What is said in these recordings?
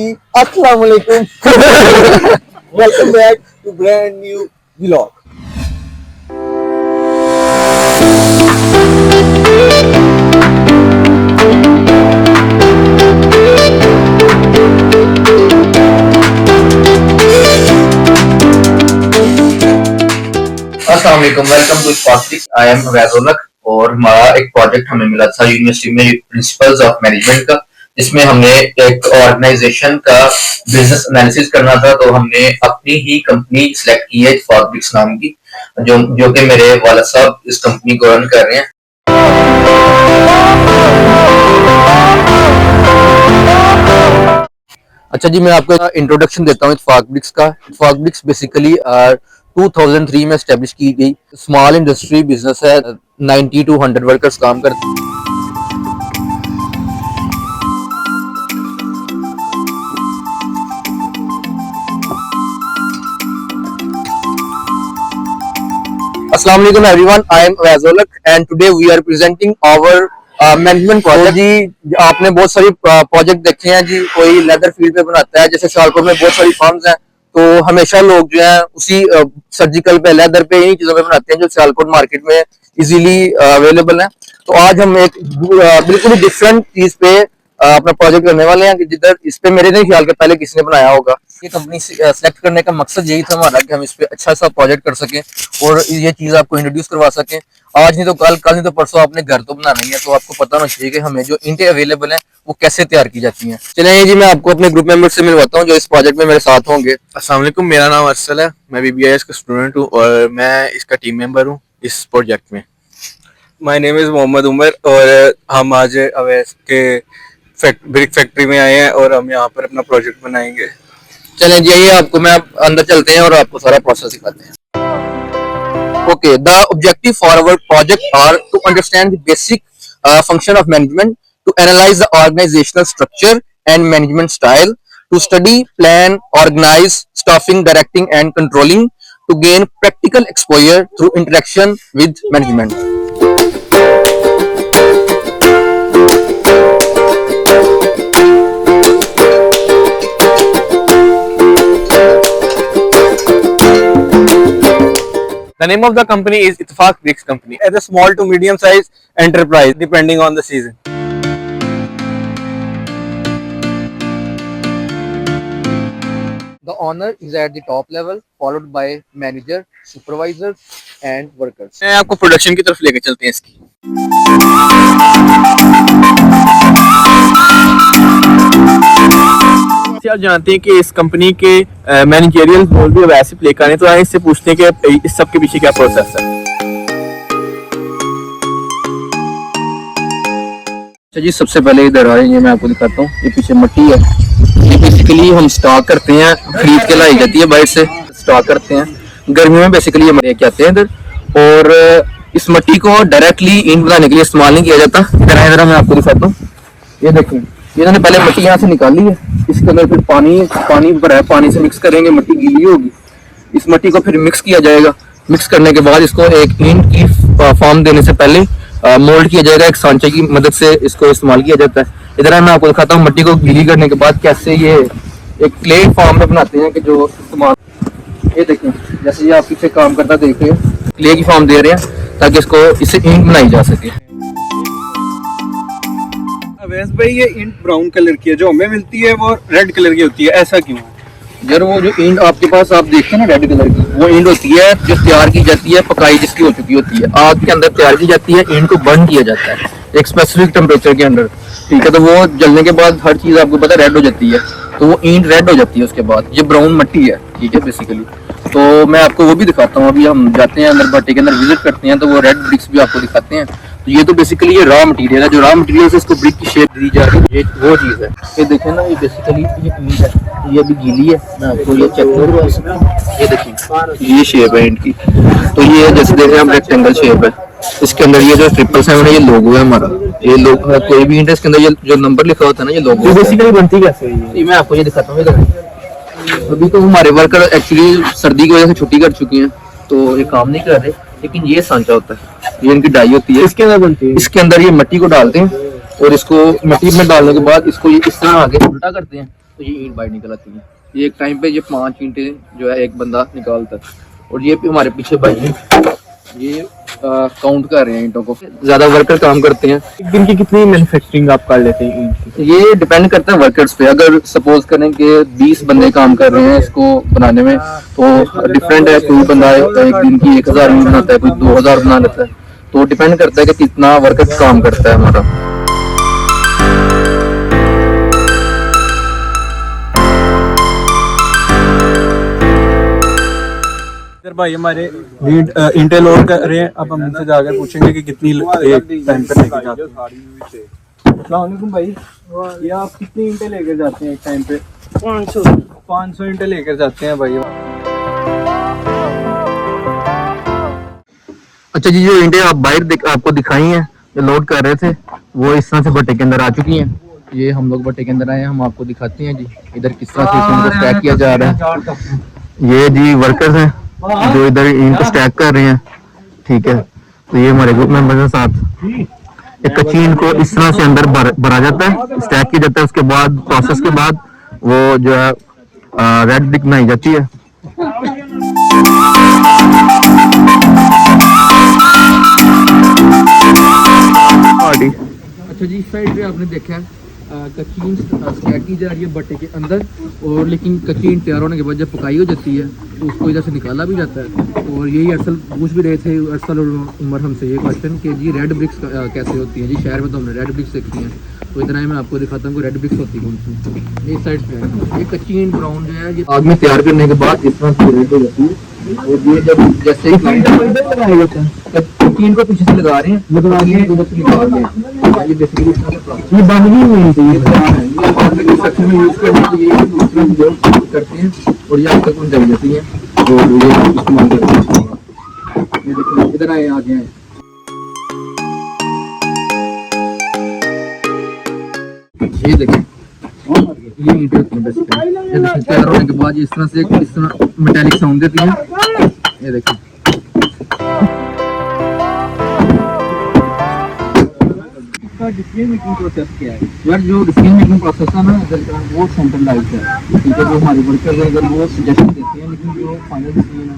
Assalamualaikum. Welcome back to brand new vlog. अस्सलामुअलैकुम, welcome to स्पॉटिक। I am वैज़ुलक और हमारा एक प्रोजेक्ट हमें मिला था यूनिवर्सिटी में प्रिंसिपल्स ऑफ मैनेजमेंट का, जिसमें हमने एक ऑर्गेनाइजेशन का बिजनेस एनालिसिस करना था। तो हमने अपनी ही कंपनी सिलेक्ट की है फॉरब्रिक्स नाम की, जो कि मेरे वाला साहब इस कंपनी को रन कर रहे हैं। अच्छा जी, मैं आपको इंट्रोडक्शन देता हूँ इत्तेफाक का। इत्तेफाक बेसिकली 2003 में एस्टेब्लिश की गई स्मॉल इंडस्ट्री बिजनेस है। 90 to 100 वर्कर्स काम करते हैं। अस्सलाम वालेकुम एवरीवन, आई एम वैज़ुलक and today we are presenting our management project. जी, आपने बहुत सारी प्रोजेक्ट देखे हैं जी। कोई लेदर फील्ड पे बनाता है, जैसे सियालकोट में बहुत सारी फर्म्स हैं, तो हमेशा लोग जो है उसी सर्जिकल पे, लेदर पे, इन्हीं चीजों पे बनाते हैं जो सियालकोट मार्केट में इजीली अवेलेबल है। तो आज हम एक बिल्कुल डिफरेंट चीज पे अपना प्रोजेक्ट करने वाले हैं कि जिधर इस पे मेरे नहीं ख्याल के पहले किसी ने बनाया होगा। ये कंपनी सेलेक्ट करने का मकसद यही था हमारा कि हम इस पे अच्छा सा प्रोजेक्ट कर सकें और ये चीज आपको इंट्रोड्यूस करवा सकें। आज नहीं तो कल, कल नहीं तो परसों आपने घर तो बनाना ही है, तो आपको पता होना चाहिए कि हमें जो ईंटें अवेलेबल हैं वो कैसे तैयार की जाती हैं। चलिए जी, मैं आपको अपने ग्रुप मेंबर से मिलवाता हूँ जो इस प्रोजेक्ट में मेरे साथ होंगे। अस्सलाम वालेकुम, मेरा नाम अरसल है। मैं BBIS का स्टूडेंट हूँ और मैं इसका टीम मेंबर हूँ इस प्रोजेक्ट में। My name is Mohammad Umar और हम आज अवैस के ब्रिक फैक्ट्री में आए हैं और हम यहाँ पर अपना प्रोजेक्ट बनाएंगे। चलें जी, आइए आपको मैं अंदर चलते हैं और आपको सारा प्रोसेस दिखाते हैं। Okay, the objective for our project are to understand the basic function of management, to analyze the organizational structure and management style, to study, plan, organize, staffing, directing and controlling, to gain practical exposure through interaction with management. The name of the company is Ittifaq Bricks Company. As a small to medium size enterprise, depending on the season. The owner is at the top level, followed by manager, supervisor and workers. मैं आपको production की तरफ लेके चलते हैं इसकी। आप जानते हैं कि इस कंपनी के मैनेजरियल रोल भी वैसे प्ले करें, तो आए इससे पूछते हैं कि इस सब के पीछे क्या प्रोसेस है। अच्छा जी, सबसे पहले इधर आए, ये मैं आपको दिखाता हूँ। ये पीछे मट्टी है, ये बेसिकली हम स्टॉक करते हैं, खरीद के लाई जाती है बाहर से, स्टॉक करते हैं। गर्मियों में बेसिकली ये लेके आते हैं इधर, और इस मट्टी को डायरेक्टली ईंट बनाने के लिए इस्तेमाल नहीं किया जाता। इधर मैं आपको दिखाता हूँ, ये देखिए, इन्होंने पहले मट्टी यहाँ से निकाली है, इसके अंदर फिर पानी भरा है, पानी से मिक्स करेंगे, मट्टी गीली होगी। इस मट्टी को फिर मिक्स किया जाएगा। मिक्स करने के बाद इसको एक ईंट की फॉर्म देने से पहले मोल्ड किया जाएगा। एक सांचे की मदद से इसको इस्तेमाल किया जाता है। इधर मैं आपको दिखाता हूँ मट्टी को गीली करने के बाद कैसे ये एक क्ले फॉर्म में बनाते हैं कि जो इस्तेमाल, ये देखें, जैसे ये आप पीछे काम करता देख रहे हैं, क्ले की फॉर्म दे रहे हैं ताकि इसको इससे ईंट बनाई जा सके। अवैस भाई, ये ईंट ब्राउन कलर की है, जो हमें मिलती है वो रेड कलर की होती है, ऐसा क्यों है? यार, वो जो ईंट आपके पास आप देखते हैं ना रेड कलर की, वो ईंट होती है जो तैयार की जाती है, पकाई जिसकी हो चुकी होती है, आग के अंदर तैयार की जाती है, ईंट को बर्न किया जाता है एक स्पेसिफिक टेम्परेचर के अंदर, ठीक है। तो वो जलने के बाद हर चीज आपको पता रेड हो जाती है, तो वो ईंट रेड हो जाती है। उसके बाद ये ब्राउन मट्टी है, ठीक है, बेसिकली। तो मैं आपको वो भी दिखाता हूँ। अभी हम जाते हैं अंदर, भट्टे के अंदर विजिट करते हैं, तो वो रेड ब्रिक्स भी आपको दिखाते हैं। तो ये तो बेसिकली ये रॉ मटेरियल है, जो रॉ मटेरियल से इसको ब्रिक की शेप दी जा रही है, ये वो चीज़ है। ये देखें ना, ये बेसिकली ये ईंट है, ये अभी गीली है, मैं आपको ये चेक करूँगा। ये देखिए, ये शेप है ईंट की। तो ये जैसे देख रहे हैं हम, रेक्टेंगल शेप है। इसके अंदर ये जो 777 है, ये लोगो है हमारा। ये लोगो, कोई भी ईंट है इसके अंदर ये जो नंबर लिखा होता है ना, ये लोगो बेसिकली बनती कैसे है ये मैं आपको ये दिखाता हूँ। अभी तो हमारे वर्कर एक्चुअली सर्दी की वजह से छुट्टी कर चुकी हैं, तो ये काम नहीं कर रहे, लेकिन ये सांचा होता है, ये इनकी डाई होती है। इसके अंदर बनती है, इसके अंदर ये मट्टी को डालते हैं और इसको मट्टी में डालने के बाद इसको ये इस तरह आगे उल्टा करते हैं तो ये ईंट बाहर निकल आती है। ये एक टाइम पे ये 5 ईंटें जो है एक बंदा निकालता है। और ये भी हमारे पीछे भाई है, ये काउंट कर रहे हैं ईंटों को। ज़्यादा वर्कर काम करते हैं। एक दिन की कितनी मैन्युफैक्चरिंग आप कर लेते हैं ईंट की? ये डिपेंड करता है वर्कर्स पे। अगर सपोज करें कि 20 बंदे काम कर रहे हैं इसको बनाने में, तो डिफरेंट है। कोई बंदा एक दिन की 1000 ईंट बनाता है, कोई 2000 बना लेता है। तो डिपेंड करता है कि कितना वर्कर काम करता है हमारा। इधर भाई हमारे लीड इंटेल लोड कर रहे हैं। अब हम उनसे जाकर पूछेंगे कि कितनी एक टाइम पर लेके जाते हैं। अस्सलाम वालेकुम भाई, ये आप कितनी इंटें लेकर जाते हैं एक टाइम पे? 500 इंटें लेकर जाते हैं भाई। अच्छा जी, जो ईंटें आप बाहर आपको दिखाई हैं जो लोड कर रहे थे, वो इस तरह से भट्टे के अंदर आ चुकी हैं। ये हम लोग भट्टे के अंदर आए हैं, हम आपको दिखाते हैं जी इधर किस तरह से इसको स्टैक किया जा रहा है। ये जी वर्कर्स हैं जो इधर ईंट स्टैक कर रहे हैं, ठीक है। तो ये हमारे ग्रुप मेंबर्स हैं साथ। एक कच्ची ईंट को इस तरह से अंदर भरा जाता है, स्टैक किया जाता है। उसके बाद प्रोसेस के बाद वो जो है रेड ब्रिक बनाई जाती है। अच्छा जी, इस साइड पे आपने देखा है कच्ची ईंट स्टैक की जा रही है भट्टे के अंदर। और लेकिन कच्ची ईंट तैयार होने के बाद जब पकाई हो जाती है तो उसको इधर से निकाला भी जाता है। और यही अरसल पूछ भी रहे थे अरसल और उमर हमसे ये क्वेश्चन कि जी रेड ब्रिक्स कैसे होती हैं। जी शहर में तो हमने रेड ब्रिक्स देखी हैं, तो इतना ही मैं आपको दिखाता हूँ कि रेड ब्रिक्स होती है कौन सी। इस साइड पे है ये कच्ची ईंट ब्राउन जो है, ये आग में तैयार करने के बाद इस तरह से रेड हो जाती है। और ये जब जैसे लगाया जाता है कच्ची ईंट को पीछे से लगा रहे हैं, लगा के उधर से निकाल रहे हैं। ये बेसिकली ये बांधनी हुई है, ये कंस्ट्रक्शन में यूज करने के लिए दूसरा जो करते हैं। और ये आग तक पहुंचाई जाती है और ये इस्तेमाल करते हैं। ये देखिए इधर आए आगे हैं। ये देखिए ये ईंटें होती हैं बेसिकली। ये देखिए तैयार होने के बाद ये इस तरह से इस तरह मेटालिक साउंड देती है। ये देखिए डिस्प्ले मेकिंग प्रोसेस क्या है यार? जो डिस्प्ले मेकिंग प्रोसेस है ना वो सेंट्रलाइज्ड है, ठीक है। जो हमारे वर्कर्स हैं अगर वो सजेशन देते हैं, लेकिन जो फाइनल डिसीजन है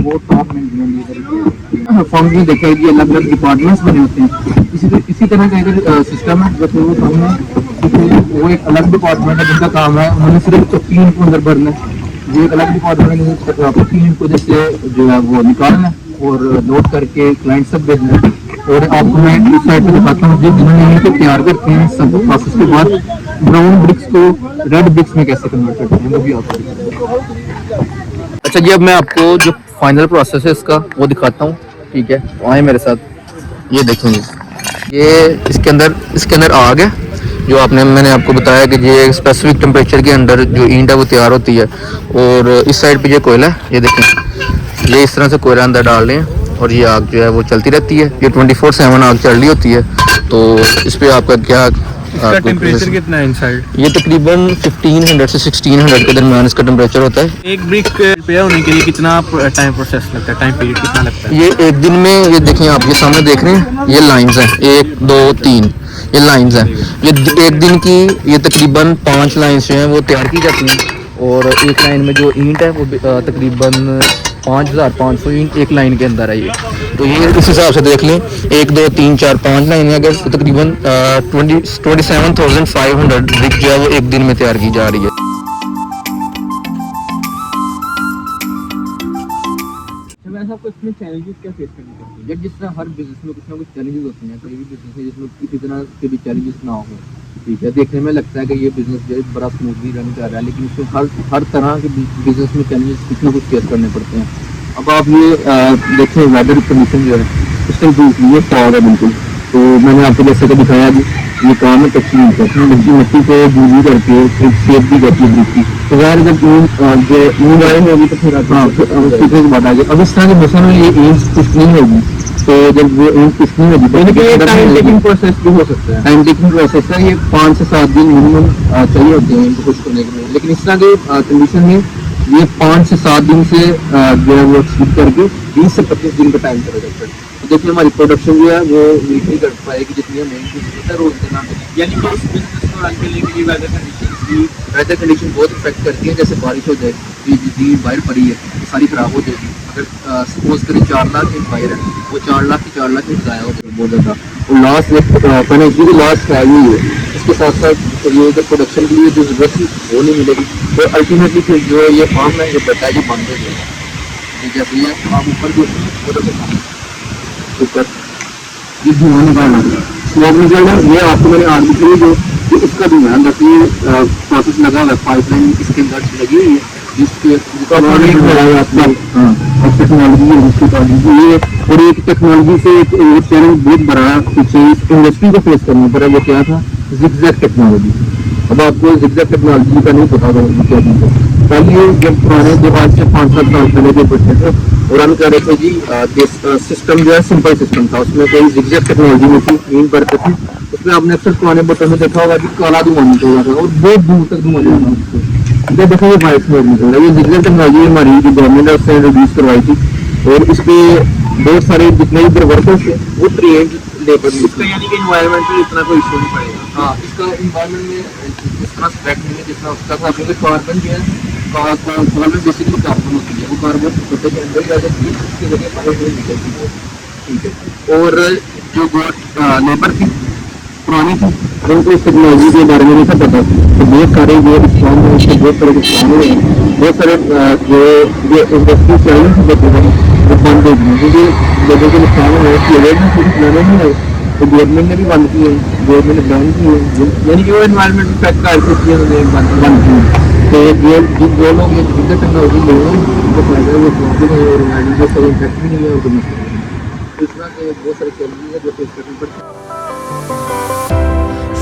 वो टॉप मैनेजमेंट लेकर है। फॉर्म में देखा है कि अलग अलग डिपार्टमेंट्स बने होते हैं। इसी तरह का इधर सिस्टम है। जैसे वो सामने वो एक अलग डिपार्टमेंट है जिनका काम है उन्होंने सिर्फ कच्ची ईंट को अंदर भरना है। ये एक अलग डिपार्टमेंट है कच्ची ईंट को जैसे जो है वो निकालना और लोड करके क्लाइंट तक भेजना है। और आपको मैं इस साइड पे दिखाता हूँ जिन्होंने इनको तैयार करते हैं सब प्रोसेस के बाद ब्राउन ब्रिक्स को रेड ब्रिक्स में कैसे कन्वर्ट करते हैं वो भी आपको। अच्छा जी, अब मैं आपको जो फाइनल प्रोसेस है इसका वो दिखाता हूँ, ठीक है। तो आए मेरे साथ। ये देखेंगे ये इसके अंदर आग है जो मैंने आपको बताया कि ये स्पेसिफिक टेम्परेचर के अंदर जो ईंट है वो तैयार होती है। और इस साइड पे ये कोयला है, ये देखें ये इस तरह से कोयला अंदर डाल रहे हैं और ये आग जो है वो चलती रहती है। ये 24/7 आग चल रही होती है। तो इस पे आपका क्या टेम्परेचर कितना है इनसाइड? ये तकरीबन 1500 से 1600 के दरमियान इसका टेम्परेचर होता है। एक ब्रिक पे होने के लिए कितना टाइम प्रोसेस लगता है, टाइम पीरियड कितना लगता है? ये एक दिन में, ये देखें आप ये सामने देख रहे हैं ये लाइंस हैं 1 2 3 ये लाइंस हैं। ये एक दिन की ये तकरीबन 5 लाइंस जो हैं वो तैयार की जाती हैं। और एक लाइन में जो ईंट है वो तकरीबन 5500 ईंट एक लाइन के अंदर है। ये तो ये इस हिसाब से देख लें 1 2 3 4 5 लाइन है अगर तो तकरीबन 27,500 ब्रिक जो है वो एक दिन में तैयार की जा रही है। वैसे आपको इसमें चैलेंजेस क्या फेस करने पड़ते हैं? जिस तरह हर बिजनेस में कुछ ना कुछ चैलेंजेस होते हैं, कोई भी बिजनेस है जिसमें किसी तरह के भी चैलेंजेस ना हो, ठीक है। देखने में लगता है कि ये बिजनेस जो है बड़ा स्मूथली रन कर रहा है, लेकिन इसमें हर तरह के बिजनेस में चैलेंजेस कुछ ना कुछ फेस करने पड़ते हैं। अब आप ये देखें वेदर कंडीशन जो है इस टाइम धूप नहीं है, फॉग है बिल्कुल। तो मैंने आपको जैसे कि दिखाया जी ये काम है कच्ची ईंट का, मिट्टी को गूंजी करके फिर शेप भी करती है ब्रिक की। तो यार जब ईंट आए होगी तो फिर सूखने के बाद आ गया। अब इस तरह के मौसम में ये ईंट कुछ नहीं होगी, तो जब वो ईंट कुछ नहीं होगी तो टाइम टेकिंग प्रोसेस भी हो सकता है। टाइम टेकिंग प्रोसेस है, ये 5 से 7 दिन मिनिमम चाहिए होते हैं इनको खुश करने के लिए। लेकिन इस तरह के कंडीशन में ये 5 से 7 दिन से जो है वो एक्सपीड करके 20 से 25 दिन का टाइम चला जाता है। तो देखिए हमारी प्रोडक्शन जो है वो मीट नहीं कर पाएगी जितनी हमें रोज देना है। यानी कि इस बिजनेस को रन करने के लिए वेदर कंडीशन कि वेदर कंडीशन बहुत इफेक्ट करती है, जैसे बारिश हो जाए, बिजली वायर पड़ी है ये सारी खराब हो जाएगी। अगर सपोज करें 4 लाख की वायर है, वो 4 लाख की 4 लाख में ज़ाया हो जाएगा बहुत ज़्यादा। और लास्ट फाइनेंशियली भी लास्ट है ही है। इसके साथ साथ ये अगर प्रोडक्शन के लिए जो जरूरत थी वो नहीं मिलेगी, तो अल्टीमेटली फिर जो ये फार्म है जो बचा है ये बंद हो जाएगा। जैसे ये आप ऊपर जो ऊपर ये धुआं निकालना स्मोक निकलना, ये आपको मैंने आज भी जो इसका भी ध्यान रखिए। प्रोसेस लगा हुआ है, पाइपलाइन इसके अंदर लगी हुई है जिसके टेक्नोलॉजी ये, और एक टेक्नोलॉजी से एक बहुत बड़ा पीछे इंडस्ट्री को फेस करना पड़ा। वो क्या था? Zigzag technology. अब आपको जिगजैग टेक्नोलॉजी का नहीं पता होगा क्या चीज़ है। पहले जब पुराने जब आज से 5-7 साल पहले जब बच्चे थे और हम कह रहे थे जी सिस्टम जो है सिंपल सिस्टम था, उसमें कोई जिगजैग टेक्नोलॉजी नहीं थी, मीन करते थे उसमें आपने अक्सर पुराने बटन में देखा होगा कि काला धुआं निकल रहा था और बहुत दूर तक धुआं निकल रहा था। जब देखो ये वाइट स्मोक निकल रहा है, ये जिगजैग टेक्नोलॉजी हमारी जो गवर्नमेंट है उससे इंट्रोड्यूस करवाई थी, और इस पे बहुत सारे जितने इधर वर्कर्स थे वो ट्रेंड लेबर, इसका यानी कि इन्वायरमेंट में इतना कोई इशू नहीं पड़ेगा। हाँ, इसका इन्वायरमेंट में इतना स्पेक्ट नहीं है जितना उसका था, क्योंकि कार्बन जो है कार्बन बेसिकली कार्बन होती है, वो कार्बन छोटे के अंदर ही आ जाती है, उसके जरिए पावर निकलती है। ठीक है, और जो लेबर थी पुरानी थी उनको इस टेक्नोलॉजी के बारे में नहीं सब पता, तो बहुत सारे जो स्ट्रॉन्ग है उसके बहुत सारे नुकसान हुए हैं, बहुत सारे जो इंडस्ट्री चैलेंज थे वो बंद हो गई, क्योंकि लोगों के नुकसान हुए कि अवेयरनेस कुछ लेने नहीं है, तो गवर्नमेंट ने भी बंद की है, गवर्नमेंट ने बैन की है, यानी कि वो एनवायरमेंट इफेक्ट का ऐसी चीज़ें बंद की है। तो जो लोग ये टेक्नोलॉजी ले रहे हैं उनको फायदा है, वो प्रॉब्लम है और एनवायरमेंट को कोई इफेक्ट भी नहीं है और कोई नुकसान नहीं है। इस तरह के बहुत सारे चैलेंजेस हैं जो फेस करने पड़ते हैं।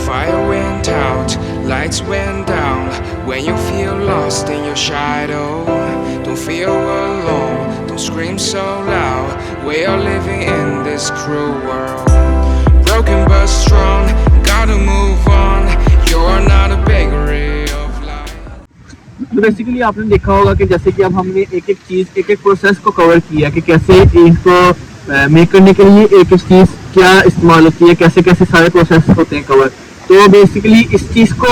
Fire went out, lights went down. When you feel lost in your shadow, don't feel alone, don't scream so loud. We are living in this cruel world, broken but strong, gotta move on. You're not a bakery of life. तो basically आपने देखा होगा कि जैसे कि अब हमने एक एक चीज एक एक प्रोसेस को कवर किया कि कैसे इनको मेक करने के लिए एक एक चीज क्या इस्तेमाल होती है, कैसे कैसे सारे प्रोसेस होते हैं कवर। तो बेसिकली इस चीज को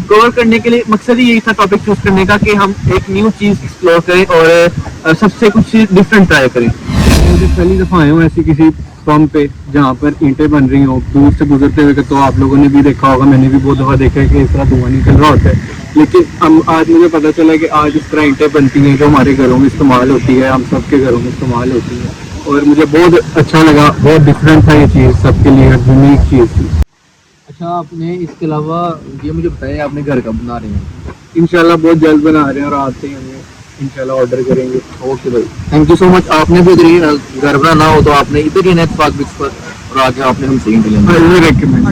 कवर करने के लिए मकसद ही यही था टॉपिक चूज करने का कि हम एक न्यू चीज एक्सप्लोर करें और सबसे कुछ डिफरेंट ट्राई करें। मुझे पहली दफ़ा आए हूँ ऐसी किसी फॉर्म पे जहाँ पर ईंटें बन रही हो दूर से गुजरते हुए, तो आप लोगों ने भी देखा होगा, मैंने भी बहुत दफ़ा देखा है कि इस तरह धुआं निकल रहा होता है, लेकिन हम आज मुझे पता चला कि आज इस तरह ईंटें बनती हैं जो हमारे घरों में इस्तेमाल होती है, हम सबके घरों में इस्तेमाल होती है, और मुझे बहुत अच्छा लगा, बहुत डिफरेंट था ये चीज़, सबके लिए यूनिक चीज़ थी। अच्छा, आपने इसके अलावा ये मुझे बताया आपने घर का बना रहे हैं? इंशाल्लाह बहुत जल्द बना रहे हैं और आते हैं हमें इंशाल्लाह ऑर्डर करेंगे। ओके भाई, थैंक यू सो मच। आपने भी इधर घर बनाना हो तो आपने इधर ही नेट पार्क बिक्स पर और आगे आपने हमसे ही रेकमेंड